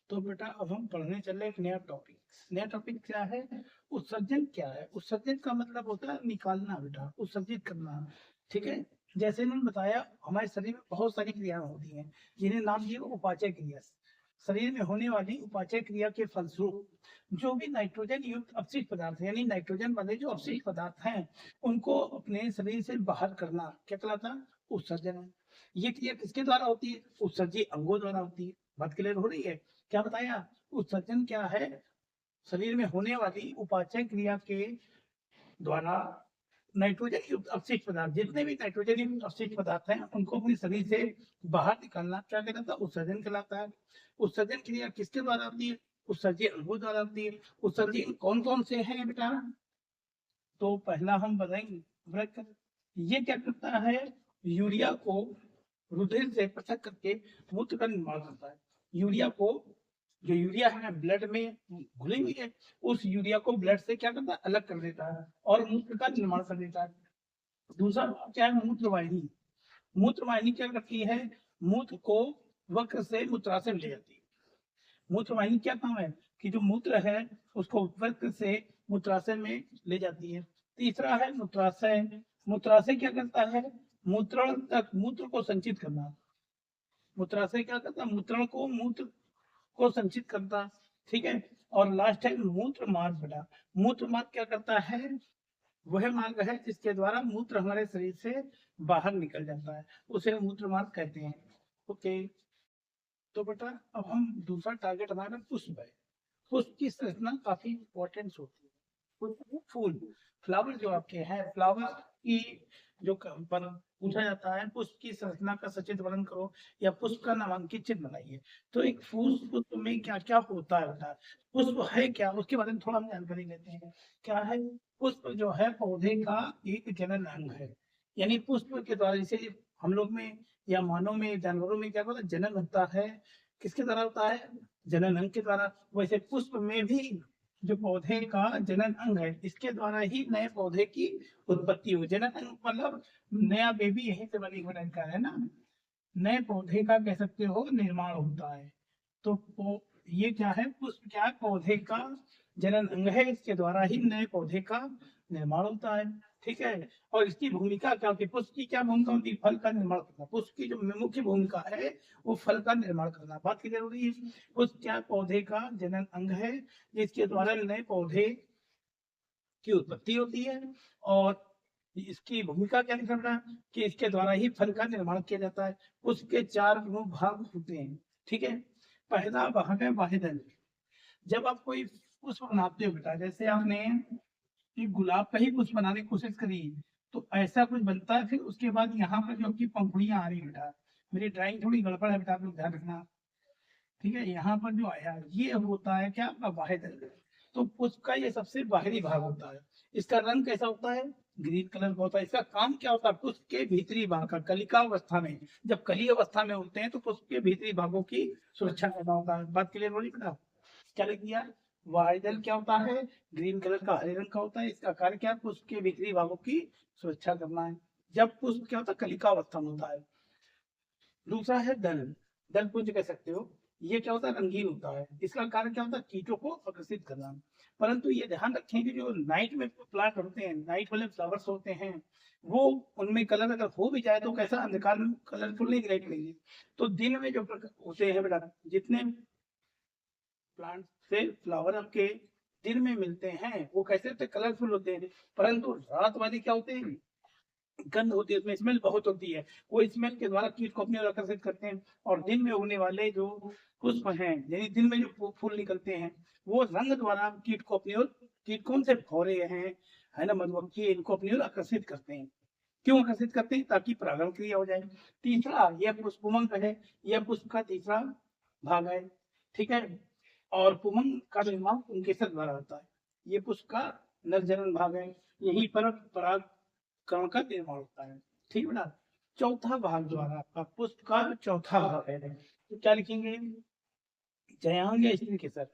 तो बेटा अब हम पढ़ने चले एक नया टॉपिक। नया टॉपिक क्या है? उत्सर्जन क्या है? उत्सर्जन का मतलब होता है निकालना बेटा, उत्सर्जित करना। ठीक है। जैसे मैंने बताया, हमारे शरीर में बहुत सारी क्रियाएं होती हैं जिन्हें नाम दिया उपाचय क्रिया। शरीर में होने वाली उपाचय क्रिया के फलस्वरूप जो भी नाइट्रोजन युक्त अपशिष्ट पदार्थ यानी नाइट्रोजन वाले जो अपशिष्ट पदार्थ हैं उनको अपने शरीर से बाहर करना क्या कहलाता है? उत्सर्जन है। ये क्रिया किसके द्वारा होती है? उत्सर्जी अंगों द्वारा होती है। बात क्लियर हो रही है? क्या बताया? उत्सर्जन क्या है? शरीर में होने वाली उपाचय क्रिया के द्वारा नाइट्रोजन युक्त अपशिष्ट पदार्थ, जितने भी नाइट्रोजन युक्त अपशिष्ट पदार्थ हैं उनको अपने शरीर से बाहर निकालना क्या कहलाता है? उत्सर्जन कहलाता है। उत्सर्जन क्रिया किसके द्वारा होती है? उत्सर्जी अंगों द्वारा होती है। उत्सर्जी कौन कौन से हैं बेटा? तो पहला हम बताएंगे वृक्क। ये क्या करता है? यूरिया को रुधिर से पृथक करके मूत्र का निर्माण करता है। यूरिया को, जो यूरिया है ब्लड में घुली हुई है, उस यूरिया को ब्लड से क्या करता है? अलग कर देता है और मूत्र का निर्माण कर देता है। दूसरा क्या है? मूत्रवाहिनी। मूत्रवाहिनी क्या करती है? मूत्र को वक्र से मूत्राशय में ले जाती है। मूत्रवाहिनी क्या काम है? कि जो मूत्र है उसको वक्र से मूत्राशय में ले जाती है। तीसरा है मूत्राशय। मूत्राशय क्या करता है? मूत्र तक मूत्र को संचित करना। मूत्राशय क्या करता है? मूत्र को संचित करता। ठीक है। और लास्ट है मूत्र मार्ग बेटा। मूत्र मार्ग क्या करता है? वह मार्ग है जिसके द्वारा मूत्र हमारे शरीर से बाहर निकल जाता है, उसे मूत्र मार्ग कहते हैं। ओके। तो बेटा अब हम दूसरा टारगेट हमारा पुष्प है। पुष्प की संरचना काफी इंपॉर्टेंट होती है। पुष्प फूल, फ्लावर जो आपके हैं, फ्लावर की जो पूछा जाता है पुष्प की संरचना का सचित्र वर्णन करो या पुष्प का नामांकित चिन्ह बनाइए। तो एक फूल पुष्प में क्या क्या होता है बेटा? पुष्प है क्या, उसके बारे में थोड़ा हम जानकारी लेते हैं। क्या है? पुष्प जो है पौधे का एक जनन अंग है। यानी पुष्प के द्वारा, जैसे हम लोग में या मानव में, जानवरों में क्या होता है? जनन होता है। किसके द्वारा होता है? जनन अंग के द्वारा। वैसे पुष्प में भी जो पौधे का जनन अंग है, इसके द्वारा ही नए पौधे की उत्पत्ति हुई। जनन अंग मतलब नया बेबी यहीं से बनी बनन का है ना। नए पौधे का कह सकते हो निर्माण होता है। तो ये क्या है? पुष्प क्या है? पौधे का जनन अंग है, इसके द्वारा ही नए पौधे का निर्माण होता है। ठीक है। और इसकी भूमिका क्या होती है? पुष्प की क्या भूमिका होती है? फल का निर्माण करना। पुष्प की जो मुख्य भूमिका है वो फल का निर्माण करना। बात की जरूरी है। पुष्प क्या? पौधे का जनन अंग है जिसके द्वारा नए पौधे की उत्पत्ति होती है। और इसकी भूमिका क्या निकलना है कि इसके द्वारा ही फल का निर्माण किया जाता है। उसके चार प्रमुख भाग होते हैं। ठीक है। पहला भाग है बाह्यदल। जब आप कोई पुष्प बनाते हो बेटा, जैसे आपने एक गुलाब का ही पुष्प बनाने की कोशिश करी, तो ऐसा कुछ बनता है। फिर उसके बाद यहाँ पर जो आपकी पंखुड़ियां आ रही है बेटा, मेरी ड्राइंग थोड़ी गड़बड़ है बेटा, आप लोग ध्यान रखना। ठीक है। यहाँ पर जो आया ये होता है क्या? आपका बाह्य दल। तो पुष्प का ये सबसे बाहरी भाग होता है। इसका रंग कैसा होता है? ग्रीन कलर का होता है। इसका काम क्या होता है? पुष्प के भीतरी भाग का, कलिका अवस्था में, जब कली अवस्था में होते हैं तो पुष्प के भीतरी भागों की सुरक्षा करना होता है। बात क्लियर हो रही बेटा? क्या लिख दिया? बाह्य दल क्या होता है? ग्रीन कलर का, हरे रंग का होता है। इसका कार्य क्या है? पुष्प के भीतरी भागों की सुरक्षा करना है जब पुष्प क्या होता है? कलिका अवस्था में होता है। दूसरा है दल। दल पुंज कह सकते हो। ये क्या होता है? रंगीन होता है। इसका कार्य क्या होता है? कीटों को आकर्षित करना। परंतु ये ध्यान रखें कि जो नाइट में प्लांट होते हैं, नाइट वाले फ्लावर्स होते हैं, वो उनमें कलर अगर हो भी जाए तो कैसा? अंधकार में कलरफुल नहीं दिखाई पड़ेगी। तो दिन में जो होते हैं बेटा, जितने प्लांट से फ्लावर आपके दिन में मिलते हैं वो कैसे होते? कलरफुल होते हैं। परंतु रात वाले क्या होते हैं? गंध होती है, उसमें स्मेल बहुत होती है। वो स्मेल के द्वारा कीट को अपनी ओर आकर्षित करते हैं। और दिन में उगने वाले जो पुष्प हैं, यानी दिन में जो फूल निकलते हैं, वो रंग द्वारा कीट को अपनी ओर, कीट कौन से भौरे हैं, है ना, मधुमक्खी, इनको अपनी ओर आकर्षित करते हैं। क्यों आकर्षित करते हैं? ताकि परागण क्रिया हो जाए। तीसरा यह पुष्पमंग है। यह पुष्प का तीसरा भाग है। ठीक है। और पुमंग का निर्माण पुंकेसर द्वारा होता है। ये पुष्प का नरजनन भाग है। यही पर पराग कण का निर्माण होता है। ठीक है ना। चौथा भाग द्वारा आपका पुष्प का चौथा भाग है, तो क्या लिखेंगे? जयांग या स्त्री केसर।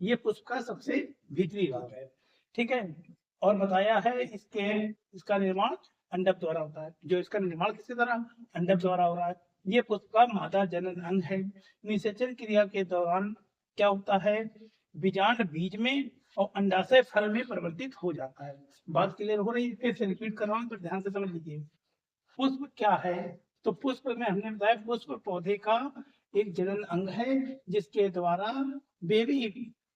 ये पुष्प का सबसे भीतरी भाग है। ठीक है। और बताया है इसका निर्माण अंडक द्वारा होता है। जो इसका निर्माण किसके द्वारा? अंडक द्वारा हो रहा है। ये पुष्प का मादा जनन अंग है। निषेचन क्रिया के दौरान क्या होता है, बीजांड बीज में और अंडाशय फल में परिवर्तित हो जाता है। बात क्लियर हो रही है? फिर से रिपीट कर रहा हूं तो ध्यान से समझ लीजिए। पुष्प क्या है? तो पुष्प में हमने बताया पुष्प पौधे का एक जनन अंग है जिसके द्वारा बेबी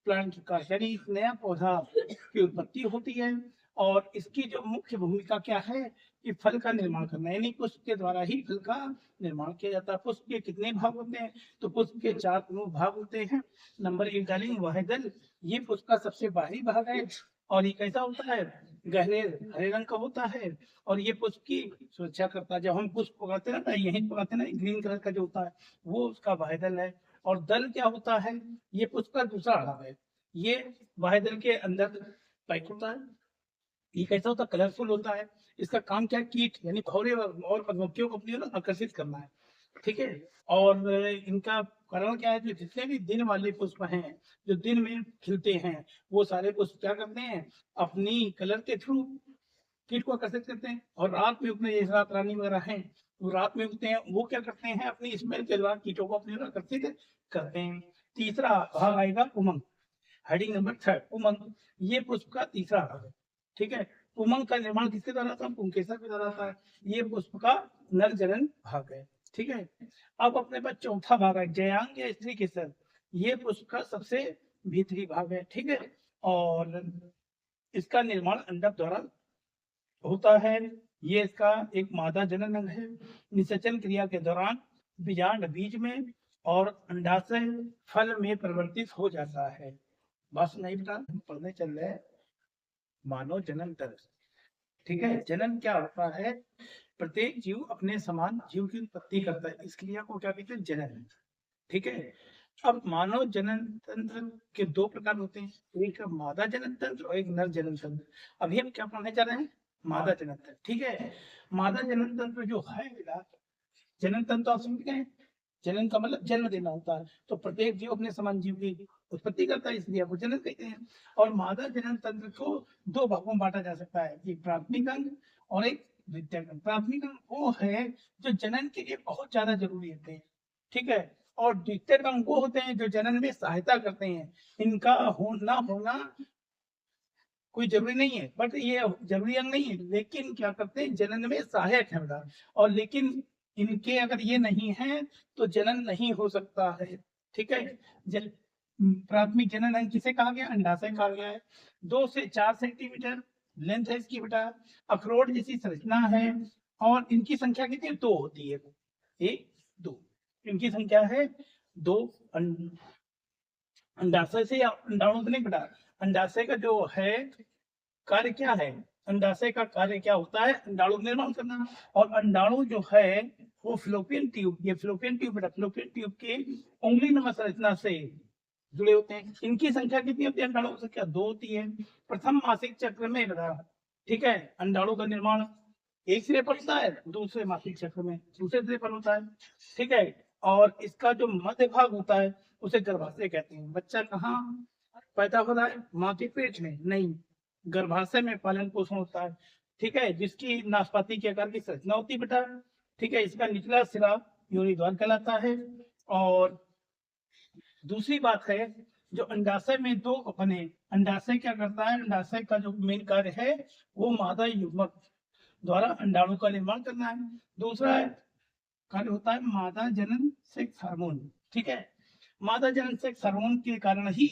प्लांट का यानी एक नया पौधा की उत्पत्ति होती है। और इसकी जो मुख्य भूमिका क्या है कि फल का निर्माण करना, यानी पुष्प के द्वारा ही फल का निर्माण किया जाता है। पुष्प के कितने भाग होते हैं? तो पुष्प के 4 प्रमुख भाग होते हैं। नंबर 1 डालेंगे वह दल, ये पुष्प का सबसे बाहरी भाग है और ये कैसा होता है, गहरे हरे रंग का होता है और ये पुष्प की सुरक्षा करता है। जब हम पुष्प उगाते हैं ना, यही उगाते हैं ना, ग्रीन कलर का जो होता है वो उसका बाह्यदल है। और दल क्या होता है, ये पुष्प का दूसरा भाग है। ये बाह्यदल के अंदर पैक होता है। ये कैसा होता है, कलरफुल होता है। इसका काम क्या है, कीट यानी भौरे और मधुमक्खियों को अपनी ओर आकर्षित करना है। ठीक है। और इनका कारण क्या है, जो जितने भी दिन वाले पुष्प हैं जो दिन में खिलते हैं वो सारे पुष्प क्या करते हैं, अपनी कलर के थ्रू कीट को आकर्षित करते हैं। और रात में उगने, जैसे रात रानी वगैरह हैं वो रात में उगते हैं, वो क्या करते हैं, अपनी स्मेल के द्वारा कीटों को अपनी ओर आकर्षित करते हैं। तीसरा भाग आएगा उमंग, हेडिंग नंबर 3 उमंग। ये पुष्प का तीसरा भाग है। ठीक है। उमंग का निर्माण किसके द्वारा होता है, पुंकेसर के द्वारा होता है। ये पुष्प का नर जनन भाग है। ठीक है। अब अपने पास चौथा भाग है जयांग या स्त्री केसर। ये पुष्प का सबसे भीतरी भाग है। ठीक है। और इसका निर्माण अंडक द्वारा होता है। ये इसका एक मादा जनन अंग है। निषेचन क्रिया के दौरान बीजांड बीज में और अंडाशय फल में परिवर्तित हो जाता है। बस नहीं बेटा, हम पढ़ने चल रहे हैं मानव जनन तंत्र। ठीक है। जनन क्या होता है, प्रत्येक जीव अपने समान जीव की उत्पत्ति करता है, इस क्रिया को क्या कहते हैं, जनन। ठीक है। अब मानव जनन तंत्र के 2 प्रकार होते हैं, एक मादा जनन तंत्र और एक नर जनन तंत्र। अभी हम क्या पढ़ने जा रहे हैं, मादा जनन तंत्र। ठीक है। मादा जनन तंत्र जो है बेटा, जनन तंत्र तो आप समझ गए, जनन का मतलब जन्म देना होता है। तो प्रत्येक जीव अपने समान जीव की उत्पत्ति करता है, इसलिए आपको जनन कहते हैं। और मादा जनन तंत्र को 2 भागों में बांटा जा सकता है, एक प्राथमिक अंग और एक द्वितीयक अंग। प्राथमिक अंग वो है जो जनन के लिए बहुत ज्यादा जरूरी होते हैं। ठीक है। और द्वितीयक अंग वो होते हैं जो जनन में सहायता करते हैं। इनका होना होना कोई जरूरी नहीं है, बट ये जरूरी अंग नहीं है, लेकिन क्या करते हैं, जनन में सहायक है बेटा। और लेकिन इनके अगर ये नहीं है तो जनन नहीं हो सकता है। ठीक है। जन प्राथमिक जनन अंग किसे कहा गया, अंडाशय कहा गया है। 2 से 4 सेंटीमीटर लेंथ है इसकी बेटा, अखरोट जैसी संरचना है। और इनकी संख्या कितनी, 2 होती है, 1 2। इनकी संख्या है 2। अंडाशय से या अंडाणु से नहीं बेटा, अंडाशय का जो है कार्य क्या है, अंडाशय का कार्य क्या होता है, अंडाणु निर्माण करना। और अंडाणु जो है वो फ्लोपियन ट्यूब, ये फ्लोपियन ट्यूब बेटा, फ्लोपियन ट्यूब के उंगली नमक संरचना से जुड़े होते हैं। इनकी संख्या कितनी होती है, अंडाणु की संख्या 2 होती है। प्रथम मासिक चक्र में बेटा, ठीक है, अंडाणु का निर्माण एक सिरे पर होता है, दूसरे मासिक चक्र में दूसरे सिरे पर होता है। ठीक है। और इसका जो मध्य भाग होता है उसे गर्भाशय कहते हैं। बच्चा कहाँ पैदा हो रहा है, माँ के पेट में नहीं, गर्भाशय में पालन पोषण होता है। ठीक है। जिसकी नाशपाती के आकार की संरचना होती है बेटा। ठीक है। इसका निचला सिरा योनि द्वार कहलाता है। और दूसरी बात है, जो अंडाशय में 2 बने, अंडाशय क्या करता है, अंडाशय का जो मेन कार्य है वो मादा युग्मक द्वारा अंडाणु का निर्माण करना है। दूसरा कार्य होता है मादा जनन सेक्स हार्मोन। ठीक है। मादा जनन सेक्स हार्मोन के कारण ही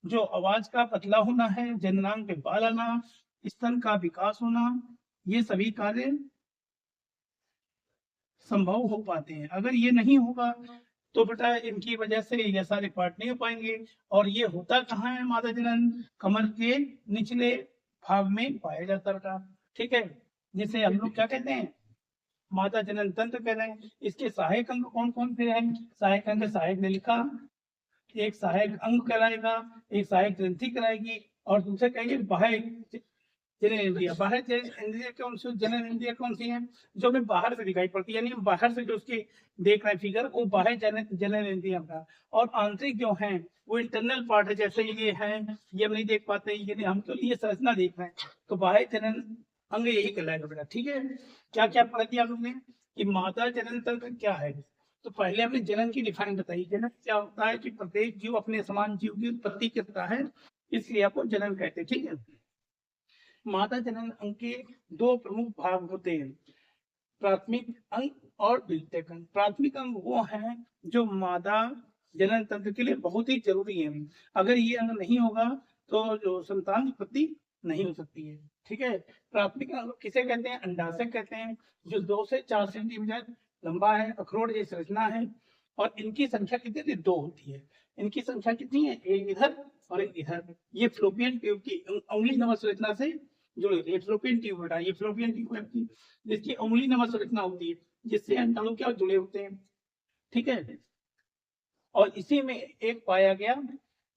जो आवाज का पतला होना है, जननांग पे बाल आना, स्तन का विकास होना, ये सभी कार्य संभव हो पाते हैं। अगर ये नहीं होगा तो बेटा इनकी वजह से ये सारे पार्ट नहीं हो पाएंगे। और ये होता कहाँ है, मादा जनन कमर के निचले भाग में पाया जाता है बेटा। ठीक है। जिसे हम लोग क्या कहते हैं, मादा जनन तंत्र कह रहे हैं। इसके सहायक अंग कौन कौन से हैं, सहायक अंग, सहायक नलिका एक सहायक अंग कहलाएगा, एक सहायक ग्रंथि कहलाएगी, और दूसरे कहेंगे बाह्य जनन इंद्रिया। बाहर इंद्रिया कौन सी, जनन इंद्रिया कौन सी है, जो हमें बाहर से दिखाई पड़ती है, यानी हम बाहर से जो उसकी देख रहे हैं फिगर, वो बाहर जनन इंद्रिया का। और आंतरिक जो है वो इंटरनल पार्ट है, जैसे ये है, ये हम नहीं देख पाते, ये हम तो ये संरचना देख रहे हैं, तो बाह्य जनन अंग यही कहलाएगा बेटा। ठीक है। क्या क्या पढ़ा दिया आप लोग ने कि मादा जनन तंत्र क्या है। तो पहले हमने जनन की डिफाइन बताई। जनन क्या होता है कि प्रत्येक जीव अपने समान जीव की उत्पत्ति करता है, इस क्रिया को जनन कहते हैं। ठीक है। मादा जनन अंग के दो प्रमुख भाग होते हैं, प्राथमिक अंग और द्वितीयक अंग। प्राथमिक अंग वो हैं जो मादा जनन तंत्र के लिए बहुत ही जरूरी है। अगर ये अंग नहीं होगा तो जो संतान उत्पत्ति नहीं हो सकती है। ठीक है। प्राथमिक अंग किसे कहते हैं? अंडाशय कहते हैं, जो 2 से 4 सेंटीमीटर लंबा है, अखरोट जैसी रचना है, और इनकी संख्या कितनी होती है? 2 होती है। इनकी संख्या कितनी है? एक इधर और एक इधर। ये फ्लोपियन ट्यूब की उंगली नमक संरचना से जुड़े होते हैं। फ्लोपियन ट्यूब बेटा, ये फ्लोपियन ट्यूब है आपकी, जिसकी उंगली नमक संरचना होती है, जिससे अंडाणु क्या जुड़े होते हैं। ठीक है। और इसी में एक पाया गया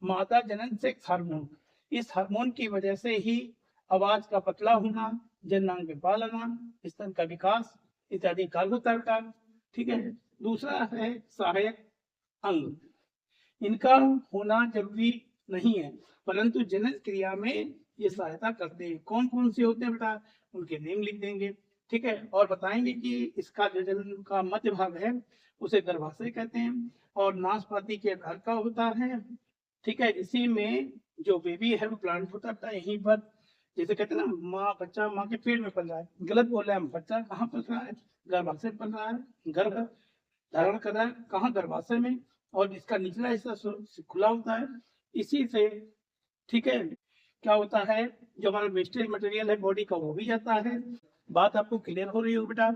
मादा जनन सेक्स हार्मोन। इस हार्मोन की वजह से ही आवाज का पतला होना, जननांग में बाल आना, स्तन का विकास इत्यादि कार्य होता है। ठीक है। दूसरा है सहायक अंग। इनका होना जरूरी नहीं है, परंतु जनन क्रिया में ये सहायता करते हैं। कौन कौन से होते हैं बेटा? उनके नेम लिख देंगे। ठीक है। और बताएंगे कि इसका जो जनन का मध्य भाग है उसे गर्भाशय कहते हैं, और नाशपाती के आकार का होता है। ठीक है। इसी में जो बेबी है वो प्लांट होता है यहीं पर, जैसे कहते हैं ना, बच्चा माँ के पेट में पल रहा है। गलत बोल रहे हैं हम, बच्चा कहाँ पल रहा है? गर्भाशय पल रहा है, गर्भ धारण कर रहा है कहाँ? गर्भाशय में। और इसका निचला हिस्सा खुला होता है इसी से। ठीक है। क्या होता है, जो हमारा वेस्टेज मटेरियल है बॉडी का वो भी जाता है। बात आपको क्लियर हो रही हो बेटा?